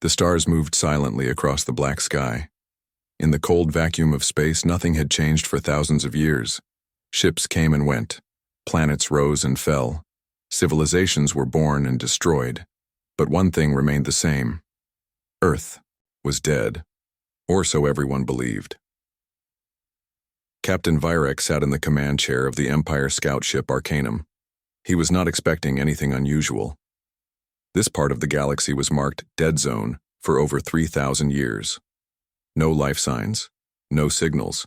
The stars moved silently across the black sky. In the cold vacuum of space, nothing had changed for thousands of years. Ships came and went. Planets rose and fell. Civilizations were born and destroyed. But one thing remained the same. Earth was dead, or so everyone believed. Captain Virex sat in the command chair of the Empire scout ship Arcanum. He was not expecting anything unusual. This part of the galaxy was marked Dead Zone for over 3,000 years. No life signs, no signals,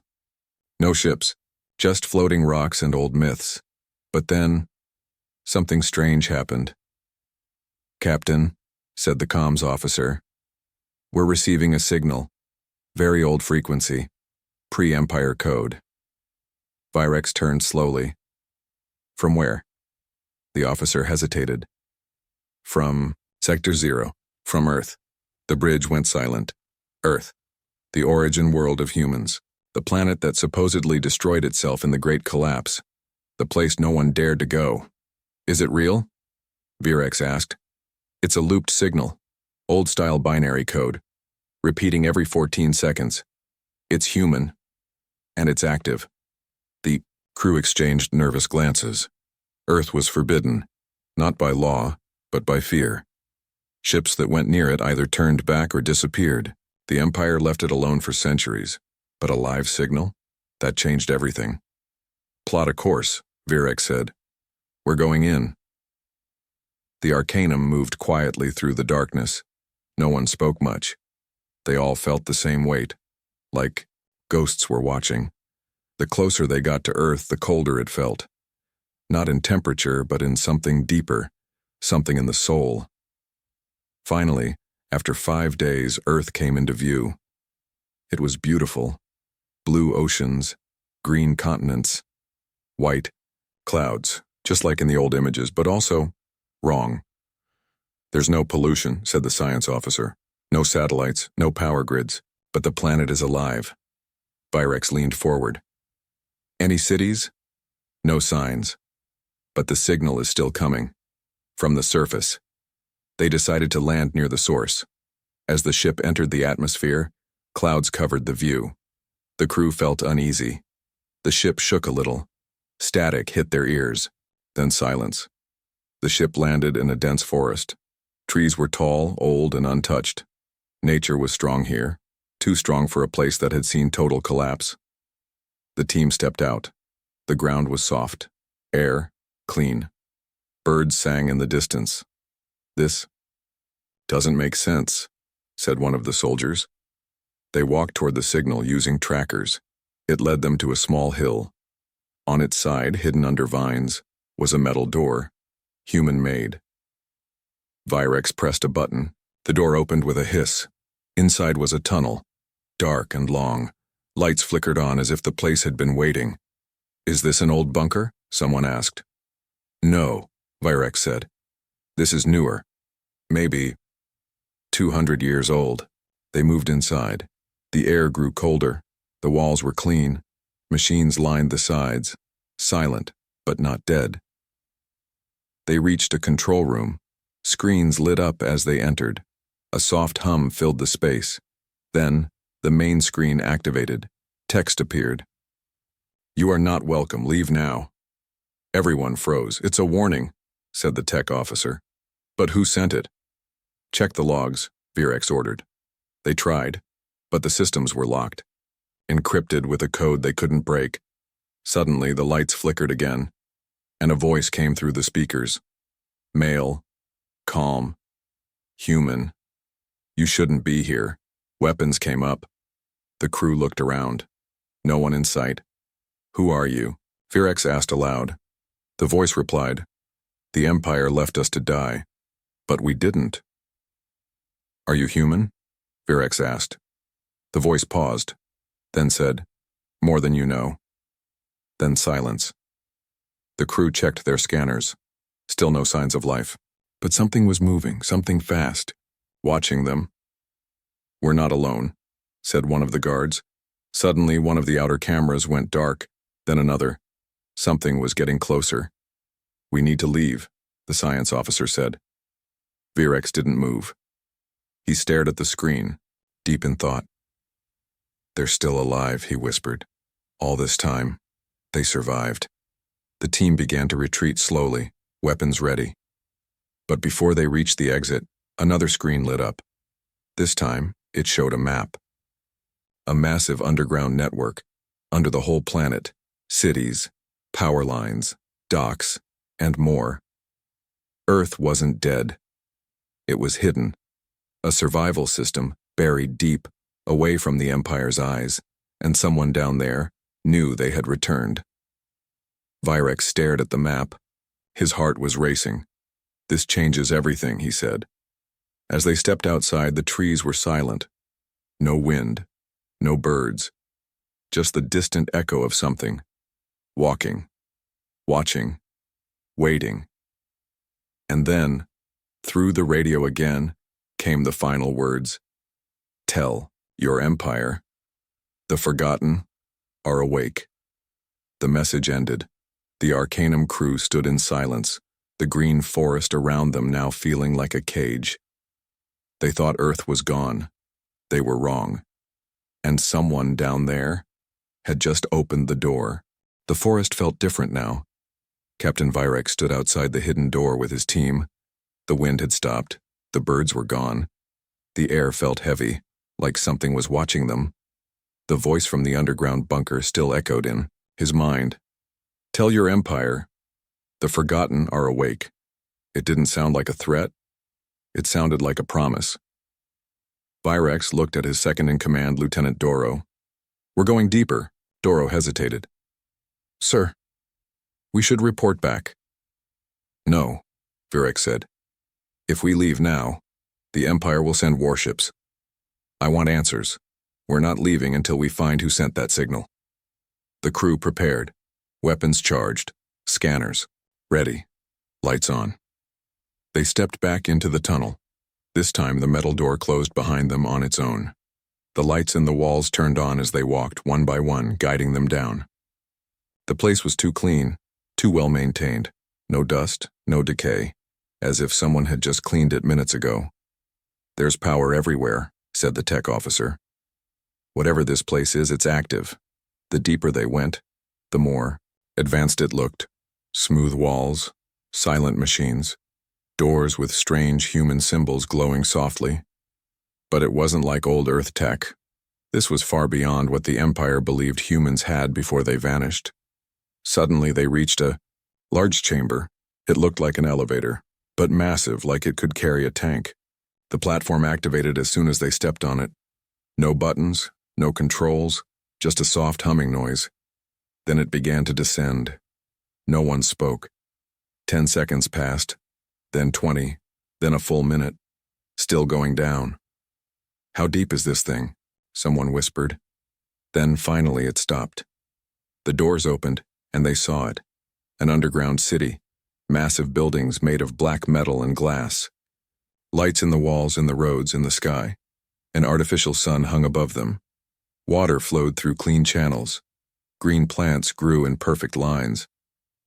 no ships, just floating rocks and old myths. But then, something strange happened. "Captain," said the comms officer, "we're receiving a signal. Very old frequency. Pre-Empire code." Virex turned slowly. "From where?" The officer hesitated. "From Sector 0. From Earth." The bridge went silent. Earth. The origin world of humans. The planet that supposedly destroyed itself in the Great Collapse. The place no one dared to go. "Is it real?" Virex asked. "It's a looped signal. Old-style binary code. Repeating every 14 seconds. It's human. And it's active." The crew exchanged nervous glances. Earth was forbidden, not by law, but by fear. Ships that went near it either turned back or disappeared. The Empire left it alone for centuries. But a live signal? That changed everything. "Plot a course," Virex said. "We're going in." The Arcanum moved quietly through the darkness. No one spoke much. They all felt the same weight, like ghosts were watching. The closer they got to Earth, the colder it felt. Not in temperature, but in something deeper, something in the soul. Finally, after 5 days, Earth came into view. It was beautiful. Blue oceans, green continents, white clouds, just like in the old images, but also wrong. "There's no pollution," said the science officer. "No satellites, no power grids, but the planet is alive." Virex leaned forward. "Any cities?" "No signs. But the signal is still coming. From the surface." They decided to land near the source. As the ship entered the atmosphere, clouds covered the view. The crew felt uneasy. The ship shook a little. Static hit their ears, then silence. The ship landed in a dense forest. Trees were tall, old, and untouched. Nature was strong here, too strong for a place that had seen total collapse. The team stepped out. The ground was soft, air clean. Birds sang in the distance. "This doesn't make sense," said one of the soldiers. They walked toward the signal using trackers. It led them to a small hill. On its side, hidden under vines, was a metal door, human-made. Virex pressed a button. The door opened with a hiss. Inside was a tunnel, dark and long. Lights flickered on as if the place had been waiting. "Is this an old bunker?" someone asked. "No," Virex said. "This is newer. Maybe 200 years old." They moved inside. The air grew colder. The walls were clean. Machines lined the sides, silent but not dead. They reached a control room. Screens lit up as they entered. A soft hum filled the space. Then, the main screen activated. Text appeared. "You are not welcome. Leave now." Everyone froze. "It's a warning," said the tech officer. "But who sent it?" "Check the logs," Virex ordered. They tried, but the systems were locked, encrypted with a code they couldn't break. Suddenly, the lights flickered again, and a voice came through the speakers. Male, calm, human. "You shouldn't be here." Weapons came up. The crew looked around. No one in sight. "Who are you?" Virex asked aloud. The voice replied, "The Empire left us to die, but we didn't." "Are you human?" Virex asked. The voice paused, then said, "More than you know." Then silence. The crew checked their scanners. Still no signs of life. But something was moving, something fast, watching them. "We're not alone," said one of the guards. Suddenly, one of the outer cameras went dark, then another. Something was getting closer. "We need to leave," the science officer said. Virex didn't move. He stared at the screen, deep in thought. "They're still alive," he whispered. "All this time, they survived." The team began to retreat slowly, weapons ready. But before they reached the exit, another screen lit up. This time, it showed a map. A massive underground network, under the whole planet, cities, power lines, docks, and more. Earth wasn't dead. It was hidden. A survival system buried deep, away from the Empire's eyes, and someone down there knew they had returned. Virex stared at the map. His heart was racing. "This changes everything," he said. As they stepped outside, the trees were silent. No wind, no birds, just the distant echo of something. Walking, watching, waiting. And then, through the radio again, came the final words. "Tell your Empire. The forgotten are awake." The message ended. The Arcanum crew stood in silence, the green forest around them now feeling like a cage. They thought Earth was gone. They were wrong. And someone down there had just opened the door. The forest felt different now. Captain Virex stood outside the hidden door with his team. The wind had stopped. The birds were gone. The air felt heavy, like something was watching them. The voice from the underground bunker still echoed in his mind. "Tell your Empire. The forgotten are awake." It didn't sound like a threat. It sounded like a promise. Virex looked at his second-in-command, Lieutenant Doro. "We're going deeper." Doro hesitated. "Sir, we should report back." "No," Virex said. "If we leave now, the Empire will send warships. I want answers. We're not leaving until we find who sent that signal." The crew prepared. Weapons charged. Scanners ready. Lights on. They stepped back into the tunnel. This time the metal door closed behind them on its own. The lights in the walls turned on as they walked, one by one, guiding them down. The place was too clean, too well maintained. No dust, no decay, as if someone had just cleaned it minutes ago. "There's power everywhere," said the tech officer. "Whatever this place is, it's active." The deeper they went, the more advanced it looked. Smooth walls, silent machines, doors with strange human symbols glowing softly. But it wasn't like old Earth tech. This was far beyond what the Empire believed humans had before they vanished. Suddenly they reached a large chamber. It looked like an elevator, but massive, like it could carry a tank. The platform activated as soon as they stepped on it. No buttons, no controls, just a soft humming noise. Then it began to descend. No one spoke. 10 seconds passed, then 20, then a full minute, still going down. "How deep is this thing?" someone whispered. Then finally it stopped. The doors opened, and they saw it. An underground city, massive buildings made of black metal and glass. Lights in the walls, in the roads, in the sky. An artificial sun hung above them. Water flowed through clean channels. Green plants grew in perfect lines.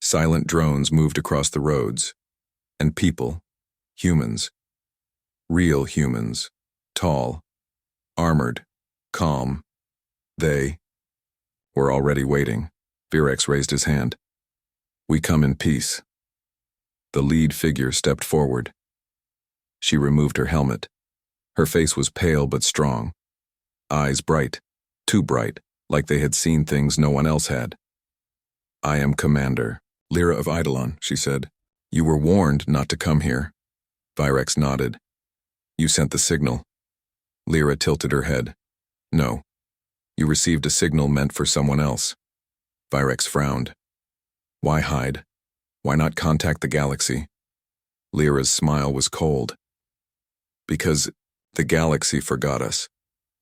Silent drones moved across the roads. And people, humans, real humans, tall, armored, calm. They were already waiting. Virex raised his hand. "We come in peace." The lead figure stepped forward. She removed her helmet. Her face was pale but strong. Eyes bright, too bright, like they had seen things no one else had. "I am Commander Lyra of Eidolon," she said. "You were warned not to come here." Virex nodded. "You sent the signal." Lyra tilted her head. "No. You received a signal meant for someone else." Virex frowned. "Why hide? Why not contact the galaxy?" Lyra's smile was cold. "Because the galaxy forgot us.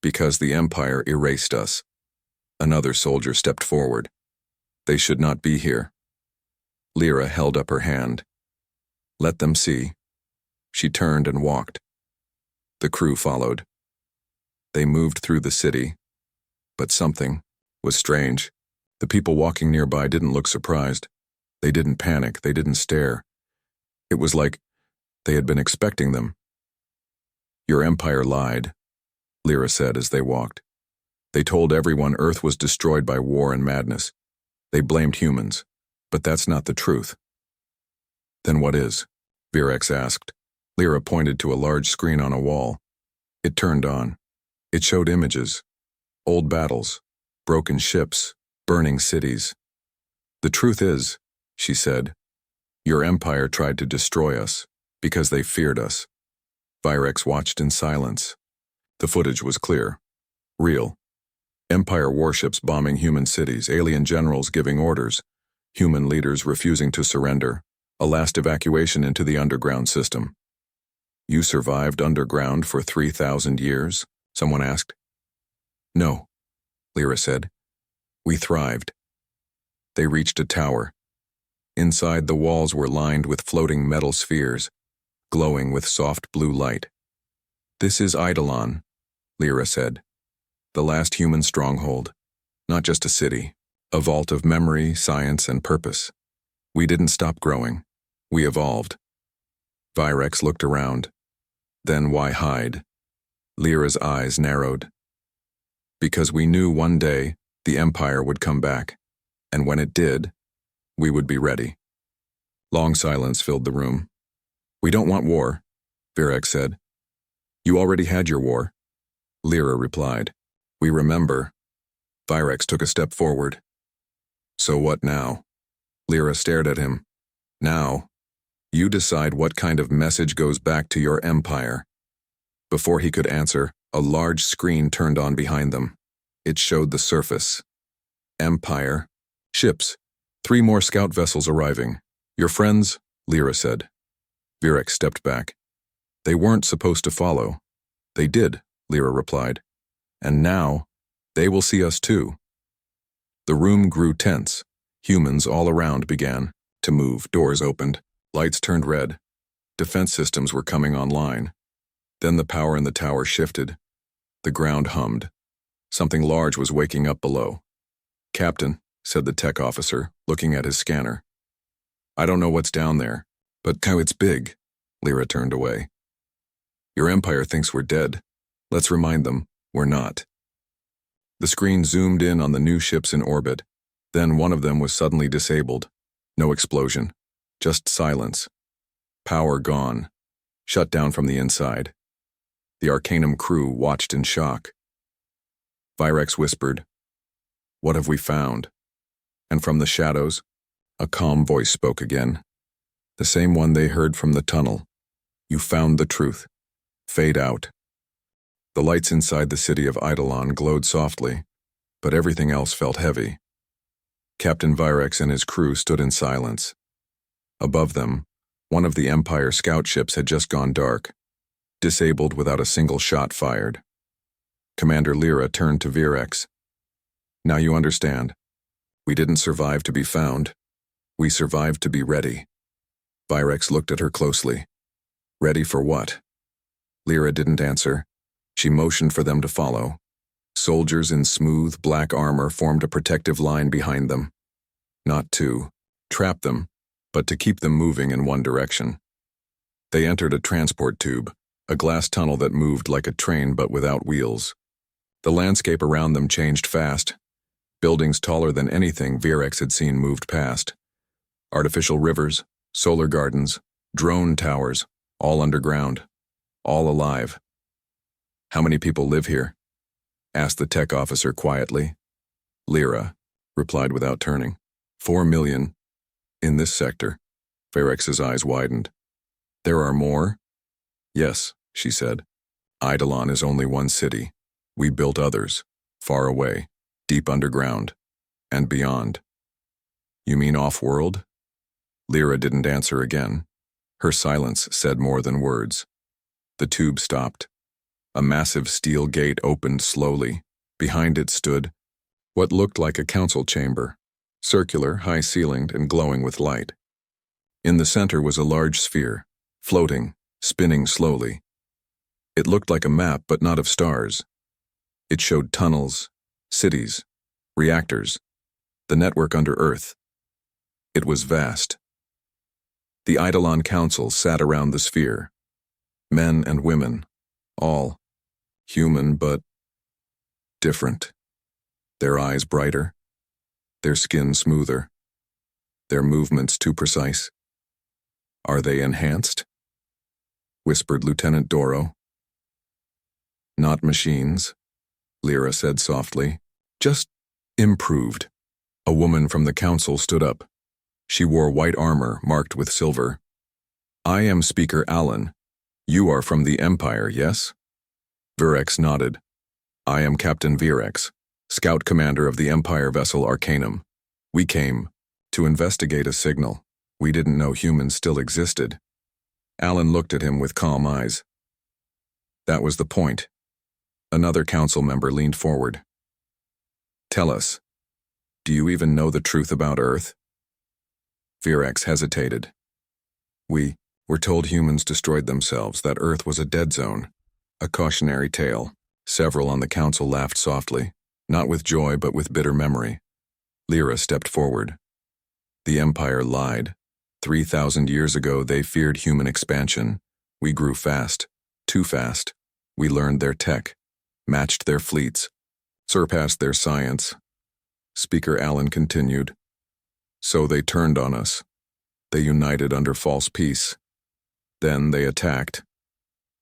Because the Empire erased us." Another soldier stepped forward. "They should not be here." Lyra held up her hand. "Let them see." She turned and walked. The crew followed. They moved through the city, but something was strange. The people walking nearby didn't look surprised. They didn't panic, they didn't stare. It was like they had been expecting them. Your empire lied, Lyra said as they walked. They told everyone Earth was destroyed by war and madness. They blamed humans, but that's not the truth. Then what is? Virex asked. Lyra pointed to a large screen on a wall. It turned on. It showed images. Old battles, broken ships, burning cities. The truth is, she said, your empire tried to destroy us because they feared us. Virex watched in silence. The footage was clear. Real. Empire warships bombing human cities, alien generals giving orders, human leaders refusing to surrender, a last evacuation into the underground system. You survived underground for 3,000 years? Someone asked. No, Lyra said. We thrived. They reached a tower. Inside, the walls were lined with floating metal spheres, glowing with soft blue light. This is Eidolon, Lyra said. The last human stronghold, not just a city, a vault of memory, science, and purpose. We didn't stop growing. We evolved. Virex looked around. Then why hide? Lyra's eyes narrowed. Because we knew one day the Empire would come back, and when it did, we would be ready. Long silence filled the room. We don't want war, Virex said. You already had your war, Lyra replied. We remember. Virex took a step forward. So what now? Lyra stared at him. Now, you decide what kind of message goes back to your empire. Before he could answer, a large screen turned on behind them. It showed the surface. Empire. Ships. 3 more scout vessels arriving. Your friends, Lyra said. Virex stepped back. They weren't supposed to follow. They did, Lyra replied. And now, they will see us too. The room grew tense. Humans all around began to move. Doors opened. Lights turned red. Defense systems were coming online. Then the power in the tower shifted. The ground hummed. Something large was waking up below. Captain, said the tech officer, looking at his scanner. I don't know what's down there, but it's big. Lyra turned away. Your empire thinks we're dead. Let's remind them, we're not. The screen zoomed in on the new ships in orbit. Then one of them was suddenly disabled. No explosion. Just silence. Power gone. Shut down from the inside. The Arcanum crew watched in shock. Virex whispered, What have we found? And from the shadows, a calm voice spoke again. The same one they heard from the tunnel. You found the truth. Fade out. The lights inside the city of Eidolon glowed softly, but everything else felt heavy. Captain Virex and his crew stood in silence. Above them, one of the Empire scout ships had just gone dark, disabled without a single shot fired. Commander Lyra turned to Virex. Now you understand. We didn't survive to be found. We survived to be ready. Virex looked at her closely. Ready for what? Lyra didn't answer. She motioned for them to follow. Soldiers in smooth, black armor formed a protective line behind them. Not to trap them, but to keep them moving in one direction. They entered a transport tube, a glass tunnel that moved like a train but without wheels. The landscape around them changed fast. Buildings taller than anything Virex had seen moved past. Artificial rivers, solar gardens, drone towers, all underground, all alive. How many people live here? Asked the tech officer quietly. Lyra replied without turning. 4 million. In this sector. Virex's eyes widened. There are more? Yes, she said. Eidolon is only one city. We built others, far away, deep underground, and beyond. You mean off-world? Lyra didn't answer again. Her silence said more than words. The tube stopped. A massive steel gate opened slowly. Behind it stood what looked like a council chamber, circular, high-ceilinged, and glowing with light. In the center was a large sphere, floating, spinning slowly. It looked like a map, but not of stars. It showed tunnels, cities, reactors, the network under Earth. It was vast. The Eidolon Council sat around the sphere. Men and women, All human, but different. Their eyes brighter, their skin smoother, their movements too precise. Are they enhanced? Whispered Lieutenant Doro. Not machines, Lyra said softly. Just improved. A woman from the council stood up. She wore white armor marked with silver. I am Speaker Allen. You are from the Empire, yes? Virex nodded. I am Captain Virex, Scout Commander of the Empire vessel Arcanum. We came to investigate a signal. We didn't know humans still existed. Allen looked at him with calm eyes. That was the point. Another council member leaned forward. Tell us, do you even know the truth about Earth? Virex hesitated. We were told humans destroyed themselves, that Earth was a dead zone. A cautionary tale. Several on the council laughed softly, not with joy but with bitter memory. Lyra stepped forward. The Empire lied. 3,000 years ago they feared human expansion. We grew fast, too fast. We learned their tech, matched their fleets, surpassed their science. Speaker Allen continued. So they turned on us. They united under false peace. Then they attacked.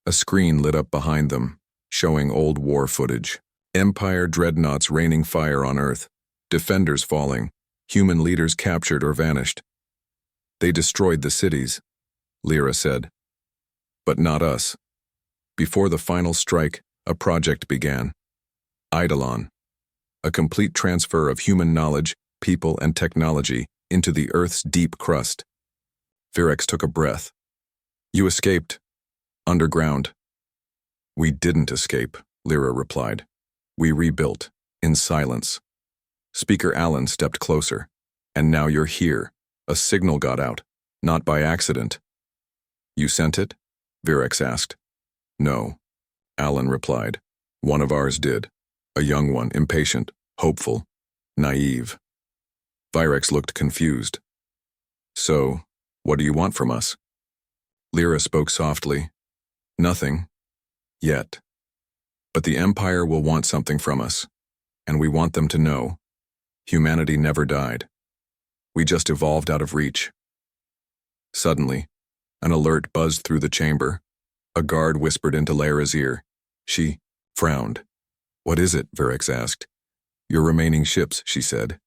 A screen lit up behind them, showing old war footage. Empire dreadnoughts raining fire on Earth, defenders falling, human leaders captured or vanished. They destroyed the cities, Lyra said. But not us. Before the final strike, a project began. Eidolon. A complete transfer of human knowledge, people, and technology into the Earth's deep crust. Virex took a breath. You escaped. Underground. We didn't escape, Lyra replied. We rebuilt, in silence. Speaker Allen stepped closer. And now you're here. A signal got out, not by accident. You sent it? Virex asked. No, Allen replied. One of ours did. A young one, impatient, hopeful, naive. Virex looked confused. So, what do you want from us? Lyra spoke softly. Nothing. Yet. But the Empire will want something from us, and we want them to know. Humanity never died. We just evolved out of reach. Suddenly, an alert buzzed through the chamber. A guard whispered into Lyra's ear. She frowned. What is it? Virex asked. Your remaining ships, she said.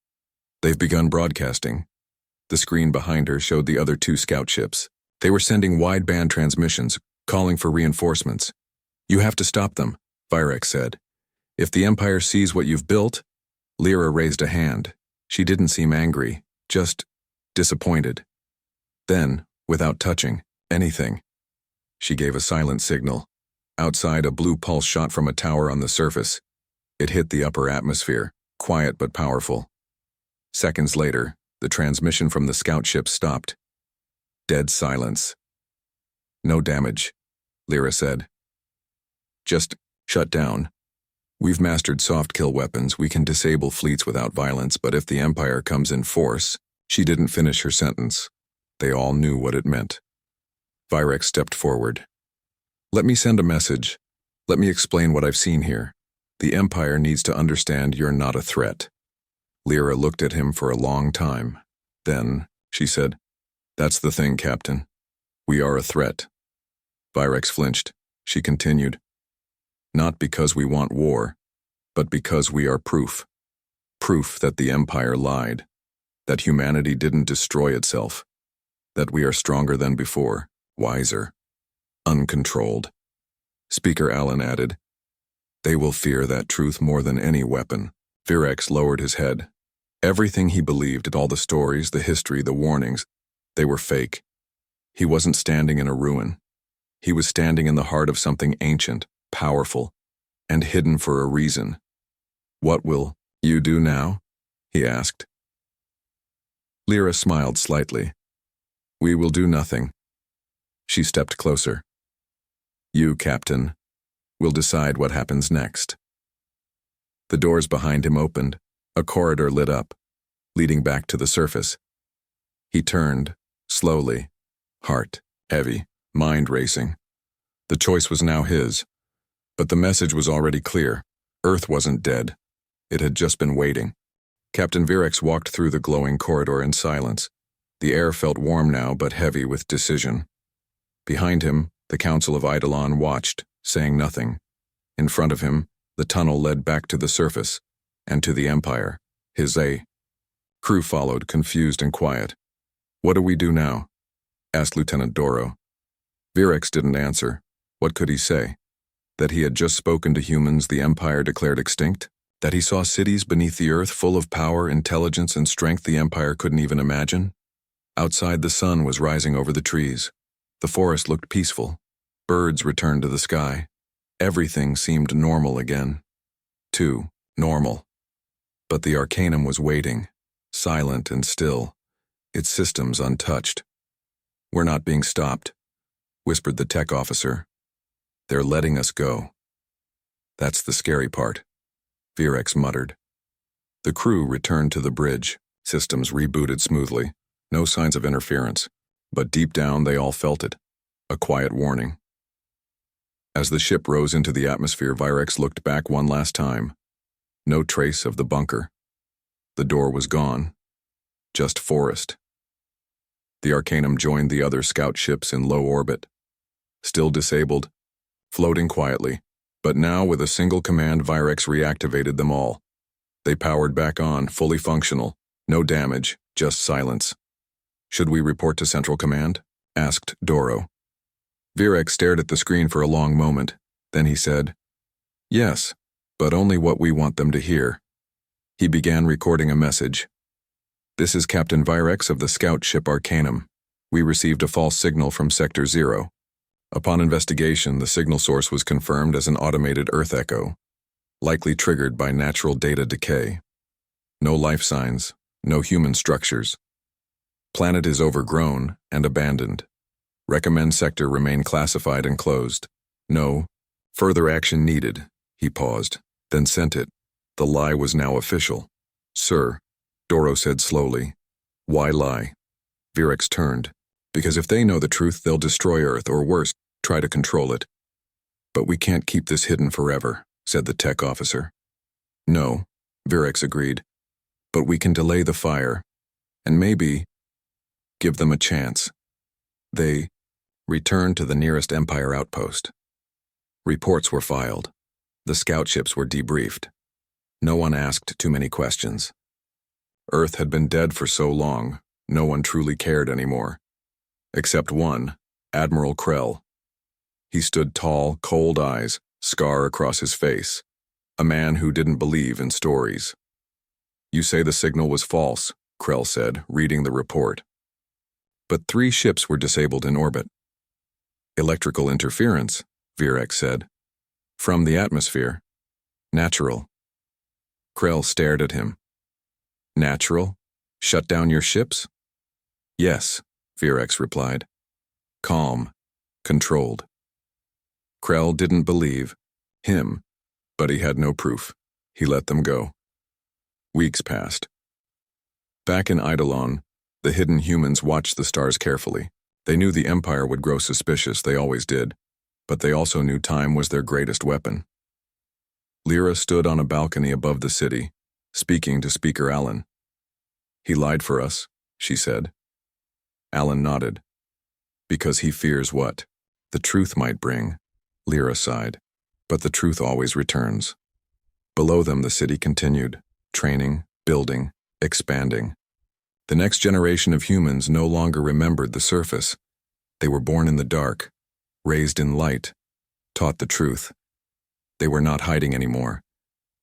They've begun broadcasting. The screen behind her showed the other 2 scout ships. They were sending wideband transmissions, calling for reinforcements. You have to stop them, Virex said. If the Empire sees what you've built. Lyra raised a hand. She didn't seem angry, just disappointed. Then, without touching anything, she gave a silent signal. Outside, a blue pulse shot from a tower on the surface. It hit the upper atmosphere, quiet but powerful. Seconds later, the transmission from the scout ship stopped. Dead silence. No damage, Lyra said. Just shut down. We've mastered soft-kill weapons. We can disable fleets without violence, but if the Empire comes in force. She didn't finish her sentence. They all knew what it meant. Virex stepped forward. Let me send a message. Let me explain what I've seen here. The Empire needs to understand you're not a threat. Lyra looked at him for a long time. Then, she said, That's the thing, Captain. We are a threat. Virex flinched. She continued. Not because we want war, but because we are proof. Proof that the Empire lied. That humanity didn't destroy itself. That we are stronger than before, wiser, uncontrolled. Speaker Allen added, They will fear that truth more than any weapon. Virex lowered his head. Everything he believed, all the stories, the history, the warnings, they were fake. He wasn't standing in a ruin. He was standing in the heart of something ancient, powerful, and hidden for a reason. What will you do now? He asked. Lyra smiled slightly. We will do nothing. She stepped closer. You, Captain, will decide what happens next. The doors behind him opened. A corridor lit up, leading back to the surface. He turned, slowly, heart heavy, mind racing. The choice was now his. But the message was already clear. Earth wasn't dead. It had just been waiting. Captain Virex walked through the glowing corridor in silence. The air felt warm now, but heavy with decision. Behind him, the Council of Eidolon watched, saying nothing. In front of him, the tunnel led back to the surface, and to the Empire. His crew followed, confused and quiet. "What do we do now?" asked Lieutenant Doro. Virex didn't answer. What could he say? That he had just spoken to humans the Empire declared extinct? That he saw cities beneath the earth full of power, intelligence, and strength the Empire couldn't even imagine? Outside, the sun was rising over the trees. The forest looked peaceful. Birds returned to the sky. Everything seemed normal again. Too normal. But the Arcanum was waiting, silent and still, its systems untouched. "We're not being stopped," whispered the tech officer. "They're letting us go." "That's the scary part," Virex muttered. The crew returned to the bridge. Systems rebooted smoothly. No signs of interference. But deep down they all felt it. A quiet warning. As the ship rose into the atmosphere, Virex looked back one last time. No trace of the bunker. The door was gone. Just forest. The Arcanum joined the other scout ships in low orbit. Still disabled, floating quietly, but now with a single command Virex reactivated them all. They powered back on, fully functional. No damage, just silence. "Should we report to Central Command?" asked Doro. Virex stared at the screen for a long moment. Then he said, "Yes, but only what we want them to hear." He began recording a message. "This is Captain Virex of the scout ship Arcanum. We received a false signal from Sector 0. Upon investigation, the signal source was confirmed as an automated Earth echo, likely triggered by natural data decay. No life signs, no human structures. Planet is overgrown and abandoned. Recommend sector remain classified and closed. No further action needed." He paused, then sent it. The lie was now official. "Sir," Doro said slowly. "Why lie?" Virex turned. "Because if they know the truth, they'll destroy Earth, or worse, try to control it." "But we can't keep this hidden forever," said the tech officer. "No," Virex agreed. "But we can delay the fire, and maybe give them a chance." They returned to the nearest Empire outpost. Reports were filed. The scout ships were debriefed. No one asked too many questions. Earth had been dead for so long, no one truly cared anymore. Except one, Admiral Krell. He stood tall, cold eyes, scar across his face. A man who didn't believe in stories. "You say the signal was false," Krell said, reading the report. "But 3 ships were disabled in orbit." "Electrical interference," Virex said. "From the atmosphere. Natural." Krell stared at him. "Natural? Shut down your ships?" "Yes," Virex replied. "Calm. Controlled." Krell didn't believe him, but he had no proof. He let them go. Weeks passed. Back in Eidolon, the hidden humans watched the stars carefully. They knew the Empire would grow suspicious, they always did, but they also knew time was their greatest weapon. Lyra stood on a balcony above the city, speaking to Speaker Allen. "He lied for us," she said. Allen nodded. "Because he fears what the truth might bring," Lyra sighed. "But the truth always returns." Below them the city continued, training, building, expanding. The next generation of humans no longer remembered the surface. They were born in the dark, raised in light, taught the truth. They were not hiding anymore.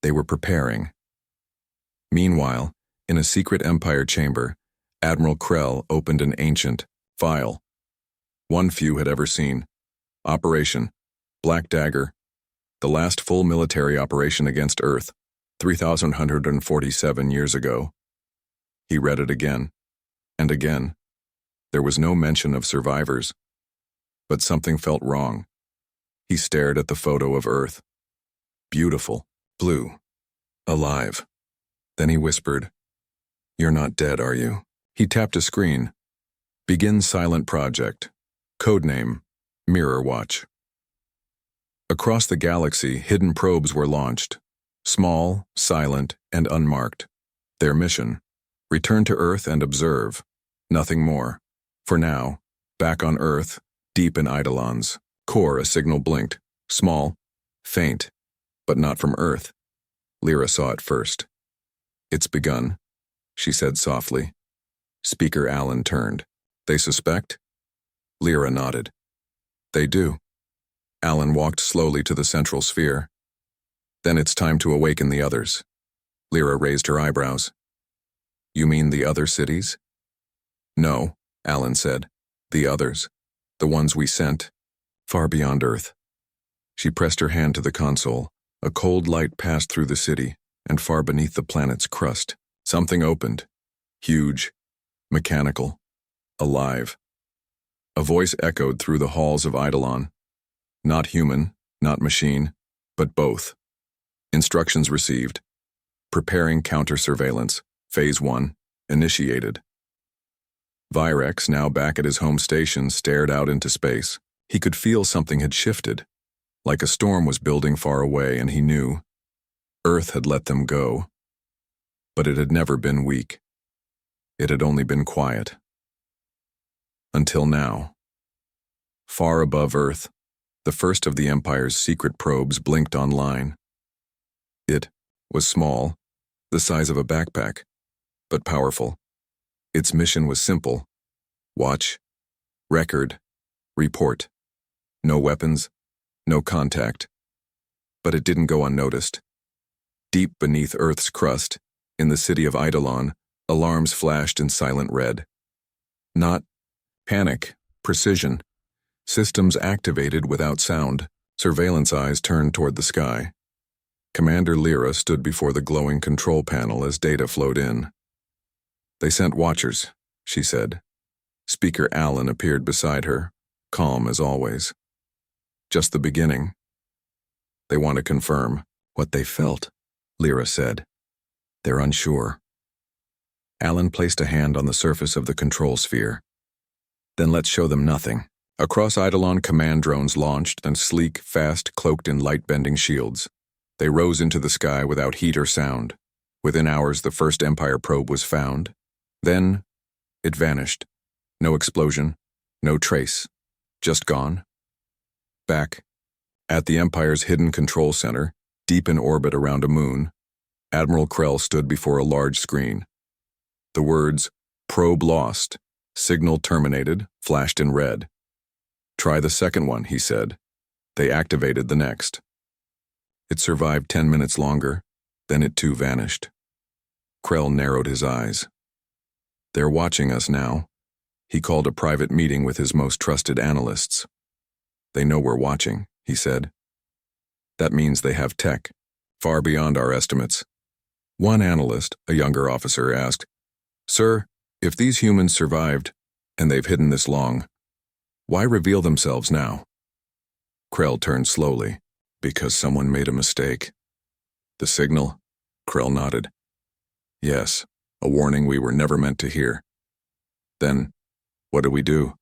They were preparing. Meanwhile, in a secret Empire chamber, Admiral Krell opened an ancient file. One few had ever seen. Operation Black Dagger. The last full military operation against Earth, 3,147 years ago. He read it again, and again. There was no mention of survivors. But something felt wrong. He stared at the photo of Earth. Beautiful, blue, alive. Then he whispered, "You're not dead, are you?" He tapped a screen. "Begin silent project. Codename, Mirror Watch." Across the galaxy, hidden probes were launched. Small, silent, and unmarked. Their mission: return to Earth and observe. Nothing more. For now, back on Earth, deep in Eidolon's core, a signal blinked. Small, faint, but not from Earth. Lyra saw it first. "It's begun," she said softly. Speaker Alan turned. "They suspect?" Lyra nodded. "They do." Alan walked slowly to the central sphere. "Then it's time to awaken the others." Lyra raised her eyebrows. "You mean the other cities?" "No," Alan said. "The others. The ones we sent. Far beyond Earth." She pressed her hand to the console. A cold light passed through the city, and far beneath the planet's crust, something opened. Huge, mechanical, alive. A voice echoed through the halls of Eidolon. Not human, not machine, but both. Instructions received. Preparing counter-surveillance. Phase 1, initiated. Virex, now back at his home station, stared out into space. He could feel something had shifted, like a storm was building far away, and he knew Earth had let them go. But it had never been weak. It had only been quiet. Until now. Far above Earth, the first of the Empire's secret probes blinked online. It was small, the size of a backpack, but powerful. Its mission was simple: watch, record, report. No weapons, no contact. But it didn't go unnoticed. Deep beneath Earth's crust, in the city of Eidolon, alarms flashed in silent red. Not panic, precision. Systems activated without sound. Surveillance eyes turned toward the sky. Commander Lyra stood before the glowing control panel as data flowed in. "They sent watchers," she said. Speaker Alan appeared beside her, calm as always. "Just the beginning. They want to confirm what they felt," Lyra said. "They're unsure." Alan placed a hand on the surface of the control sphere. "Then let's show them nothing." Across Eidolon, command drones launched, and sleek, fast, cloaked in light-bending shields. They rose into the sky without heat or sound. Within hours, the first Empire probe was found. Then, it vanished. No explosion, no trace. Just gone. Back, at the Empire's hidden control center, deep in orbit around a moon, Admiral Krell stood before a large screen. The words, "Probe lost, signal terminated," flashed in red. "Try the second one," he said. They activated the next. It survived 10 minutes longer, then it too vanished. Krell narrowed his eyes. "They're watching us now." He called a private meeting with his most trusted analysts. "They know we're watching," he said. "That means they have tech, far beyond our estimates." One analyst, a younger officer, asked, "Sir, if these humans survived, and they've hidden this long, why reveal themselves now?" Krell turned slowly. "Because someone made a mistake." "The signal?" Krell nodded. "Yes, a warning we were never meant to hear." "Then, what do we do?"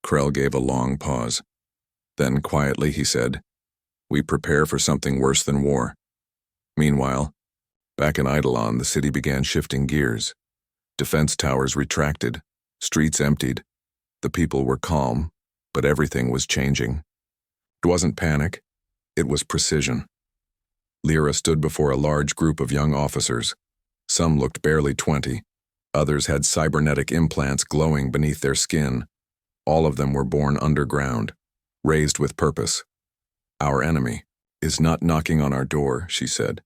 Krell gave a long pause. Then, quietly, he said, "We prepare for something worse than war." Meanwhile, back in Eidolon, the city began shifting gears. Defense towers retracted, streets emptied. The people were calm, but everything was changing. It wasn't panic. It was precision. Lyra stood before a large group of young officers. Some looked barely 20. Others had cybernetic implants glowing beneath their skin. All of them were born underground, raised with purpose. "Our enemy is not knocking on our door," she said.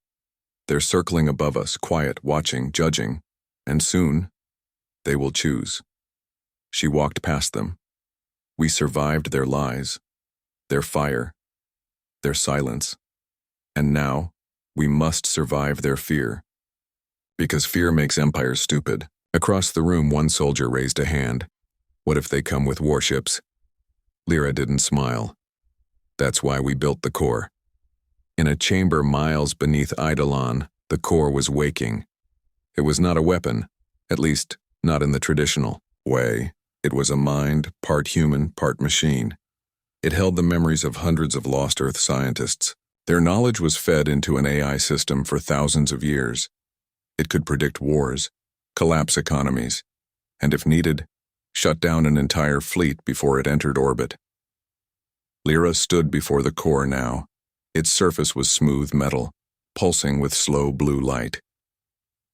"They're circling above us, quiet, watching, judging, and soon they will choose." She walked past them. We survived their lies, their fire, their silence. And now, we must survive their fear. Because fear makes empires stupid. Across the room, one soldier raised a hand. "What if they come with warships?" Lyra didn't smile. "That's why we built the core." In a chamber miles beneath Eidolon, the core was waking. It was not a weapon, at least not in the traditional way. It was a mind, part human, part machine. It held the memories of hundreds of lost Earth scientists. Their knowledge was fed into an AI system for thousands of years. It could predict wars, collapse economies, and if needed, shut down an entire fleet before it entered orbit. Lyra stood before the core now. Its surface was smooth metal, pulsing with slow blue light.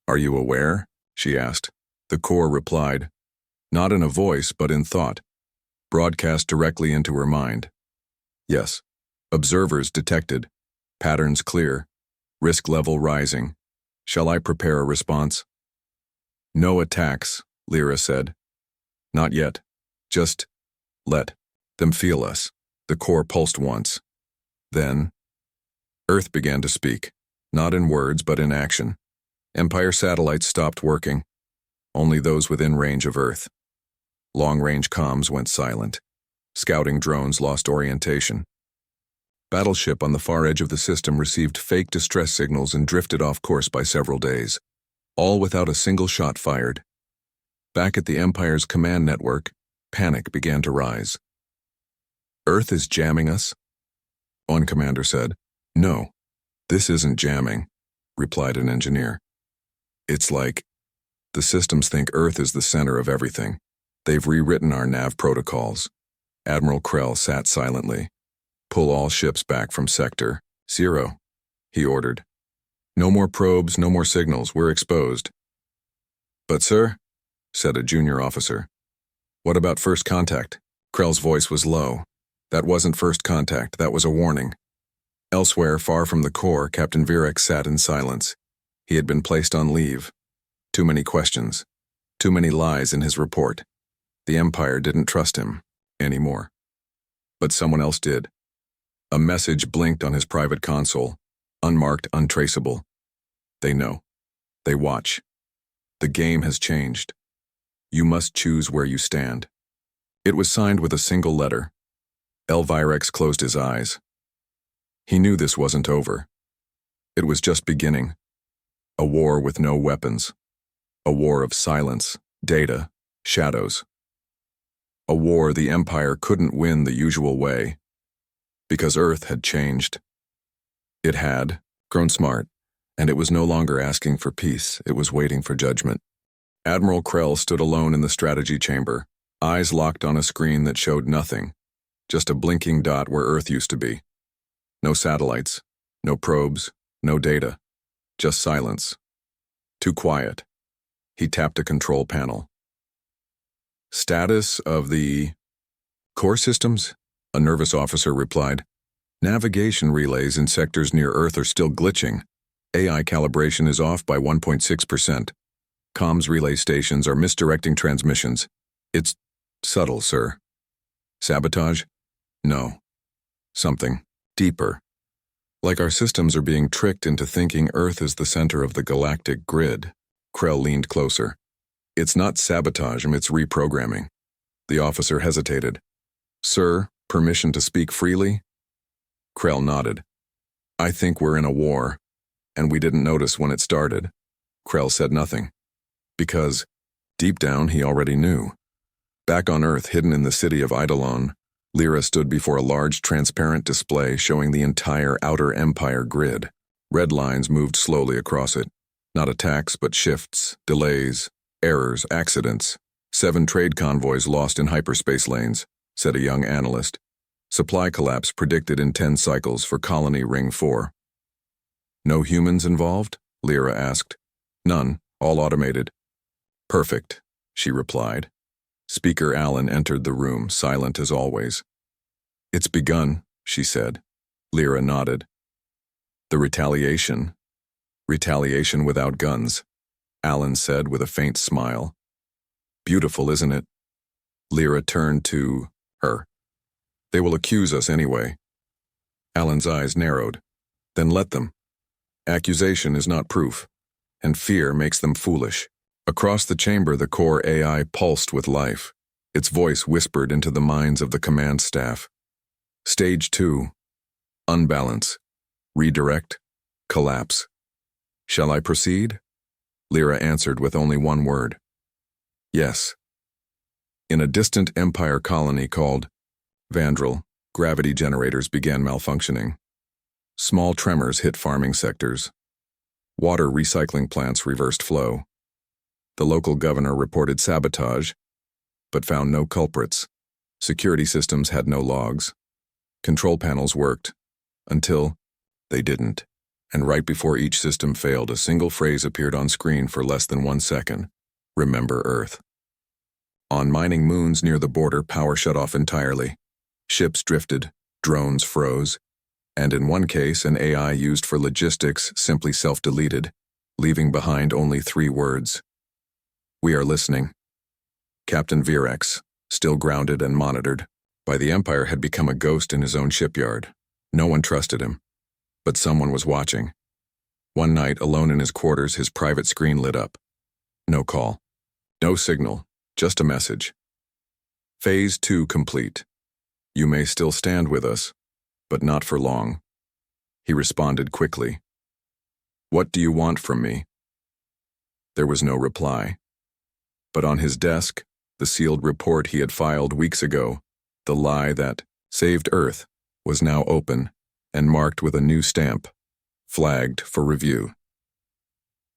"Are you aware?" she asked. The core replied, not in a voice but in thought, broadcast directly into her mind. "Yes. Observers detected. Patterns clear. Risk level rising. Shall I prepare a response?" "No attacks," Lyra said. "Not yet. Just let them feel us." The core pulsed once. Then, Earth began to speak, not in words but in action. Empire satellites stopped working, only those within range of Earth. Long-range comms went silent. Scouting drones lost orientation. Battleship on the far edge of the system received fake distress signals and drifted off course by several days, all without a single shot fired. Back at the Empire's command network, panic began to rise. "Earth is jamming us?" one commander said. "No, this isn't jamming," replied an engineer. "It's like the systems think Earth is the center of everything. They've rewritten our nav protocols." Admiral Krell sat silently. "Pull all ships back from Sector 0, he ordered. "No more probes, no more signals, we're exposed." "But sir," said a junior officer. "What about first contact?" Krell's voice was low. "That wasn't first contact, that was a warning." Elsewhere, far from the core, Captain Virek sat in silence. He had been placed on leave. Too many questions. Too many lies in his report. The Empire didn't trust him anymore. But someone else did. A message blinked on his private console, unmarked, untraceable. "They know. They watch. The game has changed. You must choose where you stand." It was signed with a single letter. Virex closed his eyes. He knew this wasn't over. It was just beginning. A war with no weapons. A war of silence, data, shadows. A war the Empire couldn't win the usual way, because Earth had changed. It had grown smart, and it was no longer asking for peace, it was waiting for judgment. Admiral Krell stood alone in the strategy chamber, eyes locked on a screen that showed nothing, just a blinking dot where Earth used to be. No satellites, no probes, no data, just silence. Too quiet. He tapped a control panel. "Status of the core systems?" a nervous officer replied. "Navigation relays in sectors near Earth are still glitching. AI calibration is off by 1.6%. Comms relay stations are misdirecting transmissions. It's subtle, sir." "Sabotage?" "No. Something deeper. Like our systems are being tricked into thinking Earth is the center of the galactic grid." Krell leaned closer. "It's not sabotage, it's reprogramming." The officer hesitated. "Sir, permission to speak freely?" Krell nodded. "I think we're in a war, and we didn't notice when it started." Krell said nothing. Because, deep down, he already knew. Back on Earth, hidden in the city of Eidolon, Lyra stood before a large transparent display showing the entire outer Empire grid. Red lines moved slowly across it. Not attacks, but shifts, delays, errors, accidents. 7 trade convoys lost in hyperspace lanes, said a young analyst. Supply collapse predicted in 10 cycles for Colony Ring 4. "No humans involved?" Lyra asked. "None, all automated." "Perfect," she replied. Speaker Allen entered the room, silent as always. "It's begun," she said. Lyra nodded. "The retaliation? Retaliation without guns," Allen said with a faint smile. "Beautiful, isn't it?" Lyra turned to her. "They will accuse us anyway." Allen's eyes narrowed. "Then let them. Accusation is not proof, and fear makes them foolish." Across the chamber, the core AI pulsed with life. Its voice whispered into the minds of the command staff. Stage 2. Unbalance. Redirect. Collapse. "Shall I proceed?" Lyra answered with only one word. "Yes." In a distant Empire colony called Vandrel, Gravity generators began malfunctioning. Small tremors hit farming sectors. Water recycling plants reversed flow. The local governor reported sabotage, but found no culprits. Security systems had no logs. Control panels worked, until they didn't. And right before each system failed, a single phrase appeared on screen for less than 1 second. Remember Earth. On mining moons near the border, power shut off entirely. Ships drifted, drones froze, and in one case, an AI used for logistics simply self-deleted, leaving behind only 3 words. We are listening. Captain Virex, still grounded and monitored by the Empire, had become a ghost in his own shipyard. No one trusted him, but someone was watching. One night, alone in his quarters, his private screen lit up. No call. No signal, just a message. Phase 2 complete. You may still stand with us, but not for long. He responded quickly. What do you want from me? There was no reply. But on his desk, the sealed report he had filed weeks ago, the lie that saved Earth, was now open and marked with a new stamp, flagged for review.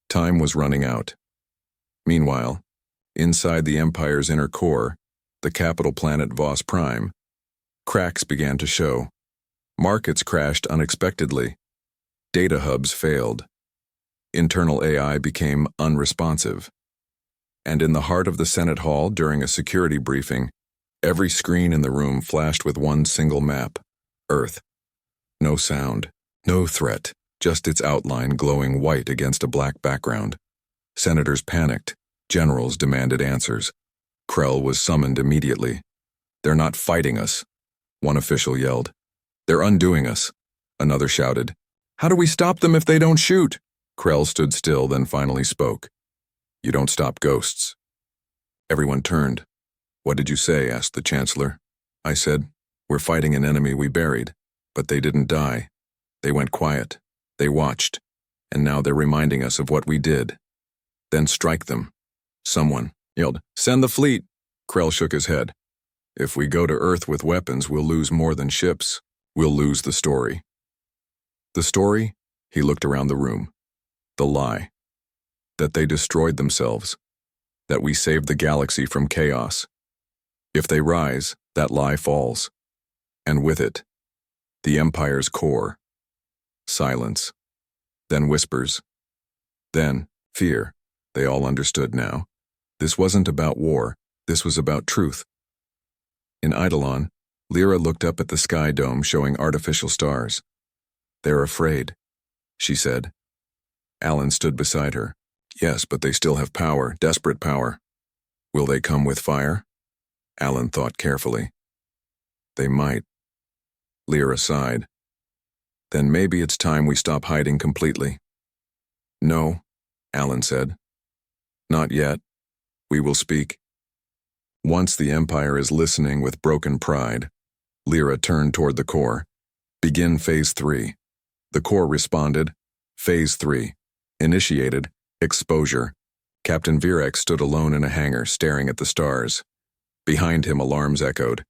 Time was running out. Meanwhile, inside the Empire's inner core, the capital planet Vos Prime, cracks began to show. Markets crashed unexpectedly. Data hubs failed. Internal AI became unresponsive. And in the heart of the Senate Hall, during a security briefing, every screen in the room flashed with one single map: Earth. No sound, no threat, just its outline glowing white against a black background. Senators panicked. Generals demanded answers. Krell was summoned immediately. They're not fighting us, one official yelled. They're undoing us, another shouted. How do we stop them if they don't shoot? Krell stood still, then finally spoke. You don't stop ghosts. Everyone turned. What did you say? Asked the Chancellor. I said, we're fighting an enemy we buried, but they didn't die. They went quiet. They watched. And now they're reminding us of what we did. Then strike them. Someone yelled, send the fleet. Krell shook his head. If we go to Earth with weapons, we'll lose more than ships. We'll lose the story. The story? He looked around the room. The lie. That they destroyed themselves. That we saved the galaxy from chaos. If they rise, that lie falls. And with it, the Empire's core. Silence. Then whispers. Then fear. They all understood now. This wasn't about war. This was about truth. In Eidolon, Lyra looked up at the sky dome showing artificial stars. They're afraid, she said. Alan stood beside her. Yes, but they still have power, desperate power. Will they come with fire? Alan thought carefully. They might. Lyra sighed. Then maybe it's time we stop hiding completely. No, Alan said. Not yet. We will speak. Once the Empire is listening with broken pride, Lyra turned toward the core. Begin Phase 3. The core responded. Phase 3. Initiated. Exposure. Captain Virex stood alone in a hangar, staring at the stars. Behind him, alarms echoed.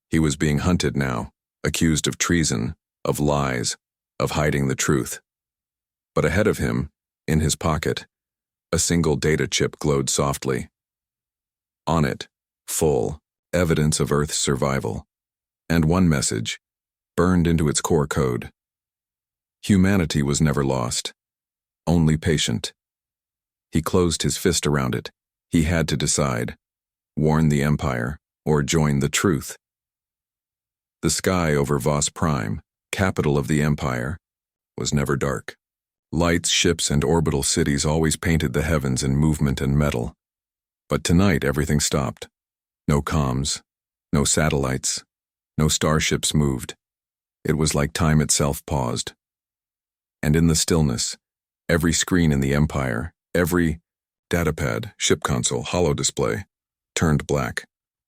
He was being hunted now, accused of treason, of lies, of hiding the truth. But ahead of him, in his pocket, a single data chip glowed softly. On it, full, evidence of Earth's survival. And one message, burned into its core code. Humanity was never lost, only patient. He closed his fist around it. He had to decide, warn the Empire or join the truth. The sky over Vos Prime, capital of the Empire, was never dark. Lights, ships, and orbital cities always painted the heavens in movement and metal. But tonight everything stopped. No comms, no satellites, no starships moved. It was like time itself paused. And in the stillness, every screen in the Empire, every datapad, ship console, holodisplay, turned black.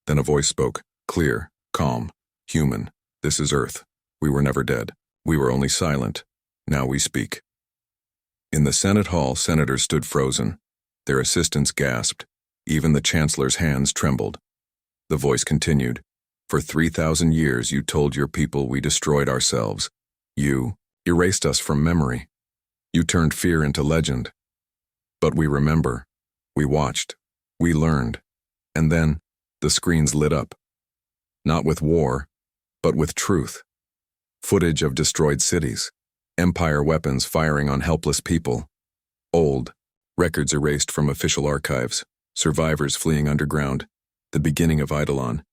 Then a voice spoke, clear, calm, human. This is Earth. We were never dead. We were only silent. Now we speak. In the Senate Hall, senators stood frozen. Their assistants gasped. Even the Chancellor's hands trembled. The voice continued. For 3,000 years you told your people we destroyed ourselves. You erased us from memory. You turned fear into legend. But we remember. We watched. We learned. And then, the screens lit up. Not with war, but with truth. Footage of destroyed cities. Empire weapons firing on helpless people. Old. Records erased from official archives. Survivors fleeing underground. The beginning of Eidolon.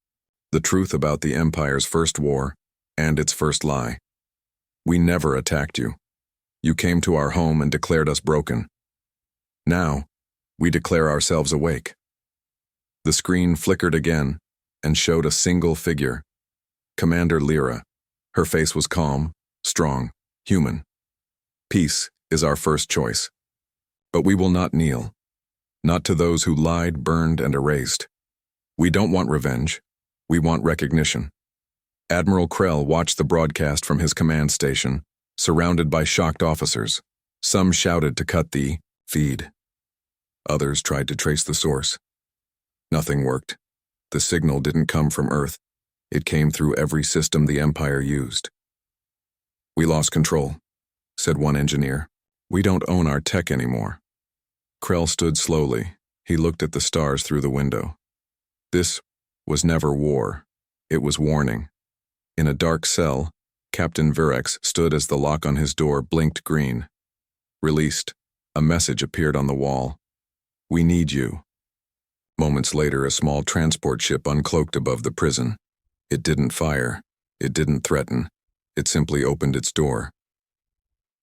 The truth about the Empire's first war, and its first lie. We never attacked you. You came to our home and declared us broken. Now, we declare ourselves awake. The screen flickered again and showed a single figure. Commander Lyra. Her face was calm, strong, human. Peace is our first choice. But we will not kneel. Not to those who lied, burned, and erased. We don't want revenge. We want recognition. Admiral Krell watched the broadcast from his command station, surrounded by shocked officers. Some shouted to cut the feed. Others tried to trace the source. Nothing worked. The signal didn't come from Earth. It came through every system the Empire used. We lost control, said one engineer. We don't own our tech anymore. Krell stood slowly. He looked at the stars through the window. This was never war. It was warning. In a dark cell, Captain Virex stood as the lock on his door blinked green. Released, a message appeared on the wall. We need you. Moments later, a small transport ship uncloaked above the prison. It didn't fire. It didn't threaten. It simply opened its door.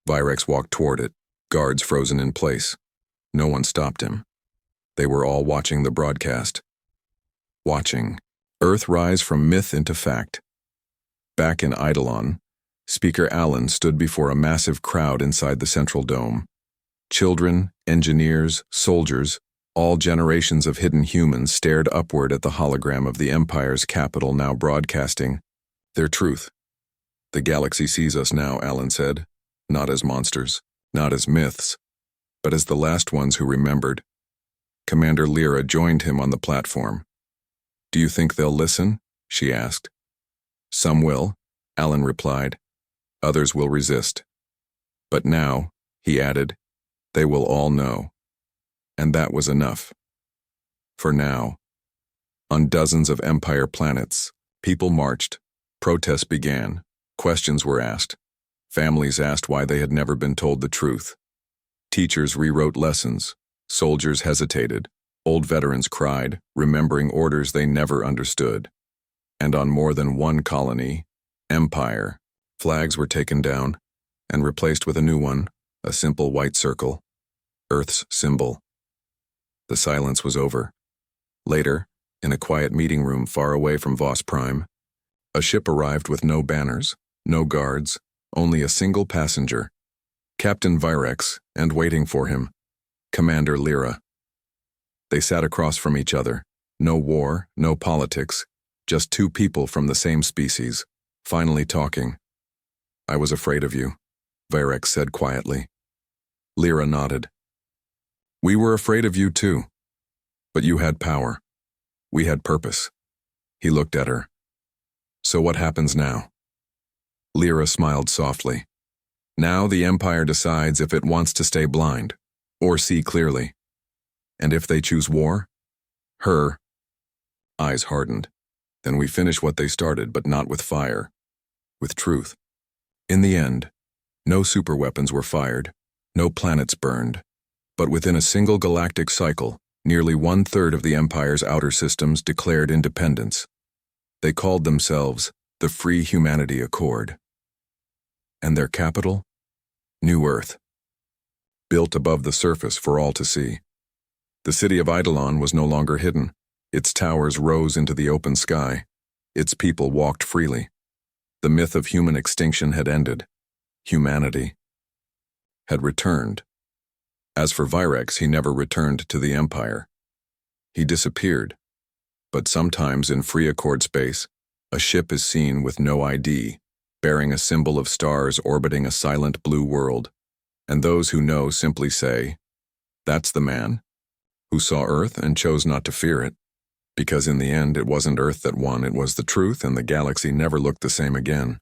Virex walked toward it, guards frozen in place. No one stopped him. They were all watching the broadcast. Watching Earth rise from myth into fact. Back in Eidolon, Speaker Allen stood before a massive crowd inside the central dome. Children, engineers, soldiers, all generations of hidden humans stared upward at the hologram of the Empire's capital now broadcasting their truth. The galaxy sees us now, Allen said, not as monsters, not as myths, but as the last ones who remembered. Commander Lyra joined him on the platform. Do you think they'll listen? She asked. Some will, Allen replied. Others will resist. But now, he added, they will all know. And that was enough. For now. On dozens of Empire planets, people marched, protests began, questions were asked. Families asked why they had never been told the truth. Teachers rewrote lessons. Soldiers hesitated. Old veterans cried, remembering orders they never understood. And on more than one colony, Empire, flags were taken down and replaced with a new one, a simple white circle, Earth's symbol. The silence was over. Later, in a quiet meeting room far away from Voss Prime, a ship arrived with no banners, no guards, only a single passenger, Captain Virex, and waiting for him, Commander Lyra. They sat across from each other. No war, no politics, just two people from the same species, finally talking. I was afraid of you, Virex said quietly. Lyra nodded. We were afraid of you too. But you had power. We had purpose. He looked at her. So what happens now? Lyra smiled softly. Now the Empire decides if it wants to stay blind, or see clearly. And if they choose war? Her eyes hardened. Then we finish what they started, but not with fire. With truth. In the end, no superweapons were fired, no planets burned. But within a single galactic cycle, nearly 1/3 of the Empire's outer systems declared independence. They called themselves the Free Humanity Accord. And their capital? New Earth. Built above the surface for all to see. The city of Eidolon was no longer hidden. Its towers rose into the open sky. Its people walked freely. The myth of human extinction had ended. Humanity had returned. As for Virex, he never returned to the Empire. He disappeared. But sometimes in free accord space, a ship is seen with no ID, bearing a symbol of stars orbiting a silent blue world. And those who know simply say, that's the man who saw Earth and chose not to fear it. Because in the end, it wasn't Earth that won, it was the truth, and the galaxy never looked the same again.